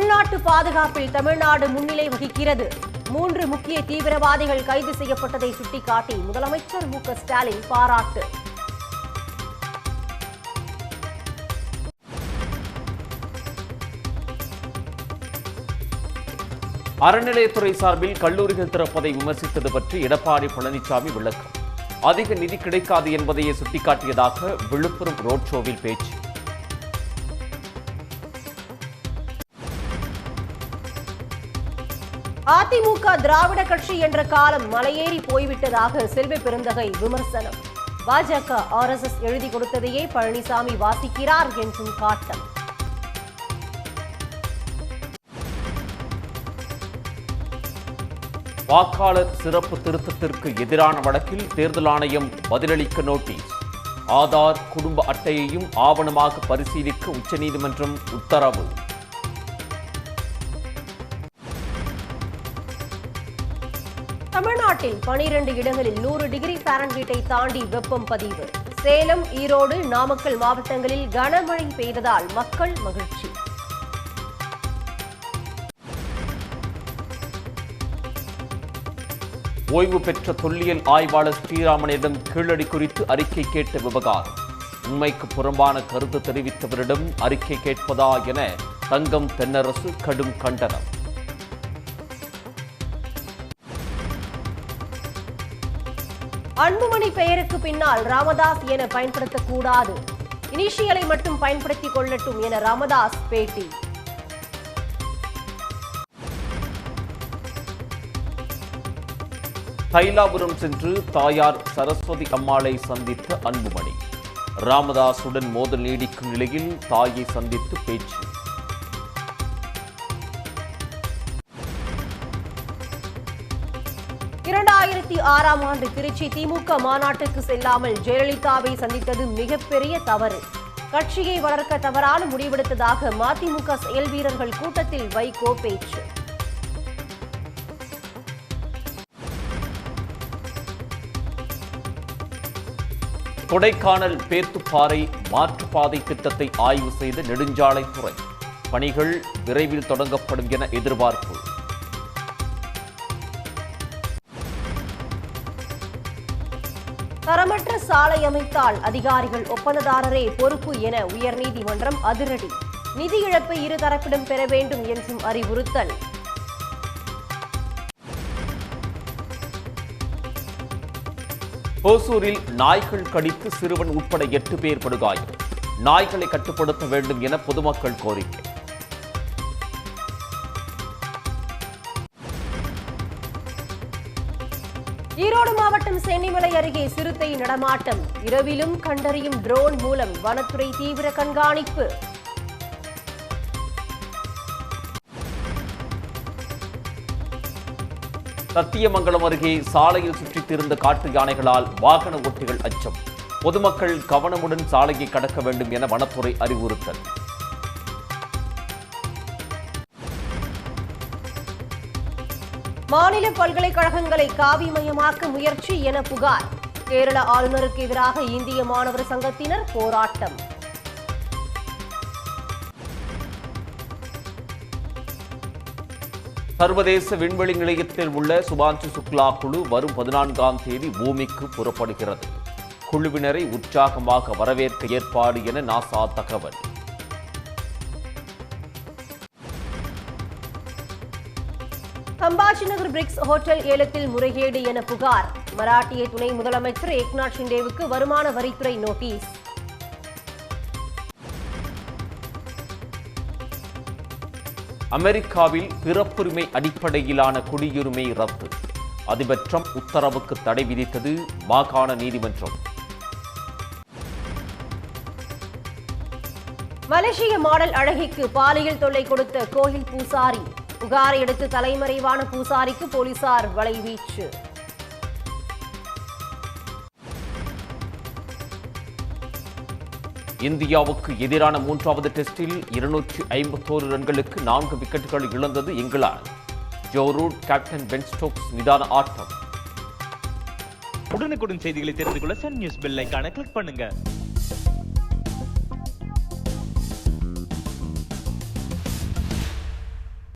உள்நாட்டு பாதுகாப்பில் தமிழ்நாடு முன்னிலை வகிக்கிறது. 3 முக்கிய தீவிரவாதிகள் கைது செய்யப்பட்டதை சுட்டிக்காட்டி முதலமைச்சர் மு.க.ஸ்டாலின் பாராட்டு. அறநிலையத்துறை சார்பில் கல்லூரிகள் திறப்பதை விமர்சித்தது பற்றி எடப்பாடி பழனிசாமி விளக்கம். அதிக நிதி கிடைக்காது என்பதையே சுட்டிக்காட்டியதாக விழுப்புரம் ரோட் ஷோவில் பேச்சு. அதிமுக திராவிட கட்சி என்ற காலம் மலையேறி போய்விட்டதாக செல்வ பெருந்தகை விமர்சனம். பாஜக RSS எழுதி கொடுத்ததையே பழனிசாமி வாசிக்கிறார் என்றும் காட்டம். வாக்காளர் சிறப்பு திருத்தத்திற்கு எதிரான வழக்கில் தேர்தல் ஆணையம் பதிலளிக்க நோட்டீஸ். ஆதார் குடும்ப அட்டையையும் ஆவணமாக பரிசீலிக்க உச்சநீதிமன்றம் உத்தரவு. தமிழ்நாட்டில் 12 இடங்களில் 100 டிகிரி ஃபாரன்ஹீட்டை தாண்டி வெப்பம் பதிவு. சேலம், ஈரோடு, நாமக்கல் மாவட்டங்களில் கனமழை பெய்ததால் மக்கள் மகிழ்ச்சி. ஓய்வு பெற்ற தொல்லியல் ஆய்வாளர் ஸ்ரீராமனிடம் கீழடி குறித்து அறிக்கை கேட்ட விவகாரம். உண்மைக்கு புறம்பான கருத்து தெரிவித்தவரிடம் அறிக்கை கேட்பதா என தங்கம் தென்னரசு கடும் கண்டனம். அன்புமணி பெயருக்கு பின்னால் ராமதாஸ் என பயன்படுத்தக்கூடாது, இனிஷியலை மட்டும் பயன்படுத்திக் கொள்ளட்டும் என ராமதாஸ் பேட்டி. தைலாபுரம் சென்று தாயார் சரஸ்வதி அம்மாளை சந்தித்த அன்புமணி. ராமதாசுடன் மோதல் நீடிக்கும் நிலையில் தாயை சந்தித்து பேச்சு. ஆம் ஆண்டு திருச்சி திமுக மாநாட்டுக்கு செல்லாமல் ஜெயலலிதாவை சந்தித்தது மிகப்பெரிய தவறு. கட்சியை வளர்க்க தவறான முடிவெடுத்ததாக மதிமுக செயல் வீரர்கள் கூட்டத்தில் வைகோ பேச்சு. கொடைக்கானல் பேத்துப்பாறை மாற்றுப்பாதை திட்டத்தை ஆய்வு செய்த நெடுஞ்சாலைத்துறை. பணிகள் விரைவில் தொடங்கப்படும் என எதிர்பார்ப்பு. தரமற்ற சாலை அமைத்தால் அதிகாரிகள் ஒப்பந்ததாரரே பொறுப்பு என உயர்நீதிமன்றம் அதிரடி. நிதி இழப்பை இருதரப்பிடம் பெற வேண்டும் என்றும் அறிவுறுத்தல். ஓசூரில் நாய்கள் கடித்து சிறுவன் உட்பட 8 பேர் படுகாயம். நாய்களை கட்டுப்படுத்த வேண்டும் என பொதுமக்கள் கோரிக்கை. ஈரோடு மாவட்டம் சென்னிமலை அருகே சிறுத்தை நடமாட்டம். இரவிலும் கண்டறியும் ட்ரோன் மூலம் வனத்துறை தீவிர கண்காணிப்பு. சத்தியமங்கலம் அருகே சாலையில் சுற்றித் திரிந்த காட்டு யானைகளால் வாகன ஓட்டிகள் அச்சம். பொதுமக்கள் கவனமுடன் சாலையை கடக்க வேண்டும் என வனத்துறை அறிவுறுத்தல். மாநில பல்கலைக்கழகங்களை காவிமயமாக்க முயற்சி என புகார். கேரள ஆளுநருக்கு எதிராக இந்திய மாணவர் சங்கத்தினர் போராட்டம். சர்வதேச விண்வெளி நிலையத்தில் உள்ள சுபான்சு சுக்லா குழு வரும் 14ஆம் தேதி பூமிக்கு புறப்படுகிறது. குழுவினரை உற்சாகமாக வரவேற்க ஏற்பாடு என நாசா தகவல். சம்பாஜிநகர் பிரிக்ஸ் ஹோட்டல் ஏலத்தில் முறைகேடு என புகார். மராட்டிய துணை முதலமைச்சர் ஏக்நாத் ஷிண்டேவுக்கு வருமான வரித்துறை நோட்டீஸ். அமெரிக்காவில் பிறப்புரிமை அடிப்படையிலான குடியுரிமை ரத்து. அதிபர் டிரம்ப் உத்தரவுக்கு தடை விதித்தது மாகாண நீதிமன்றம். மலேசிய மாடல் அழகிக்கு பாலியல் தொல்லை கொடுத்த கோயில் பூசாரி. புகாரை அடுத்து தலைமறைவான பூசாரிக்கு போலீசார் வலைவீச்சு. இந்தியாவுக்கு எதிரான 3வது டெஸ்டில் 251 ரன்களுக்கு 4 விக்கெட்டுகள் இழந்தது England. Joe Root, captain Ben Stokes நிதான ஆட்டம். உடனுக்குடன் செய்திகளை தெரிந்து கொள்ள சன் நியூஸ் பெல் ஐகானை கிளிக் பண்ணுங்க.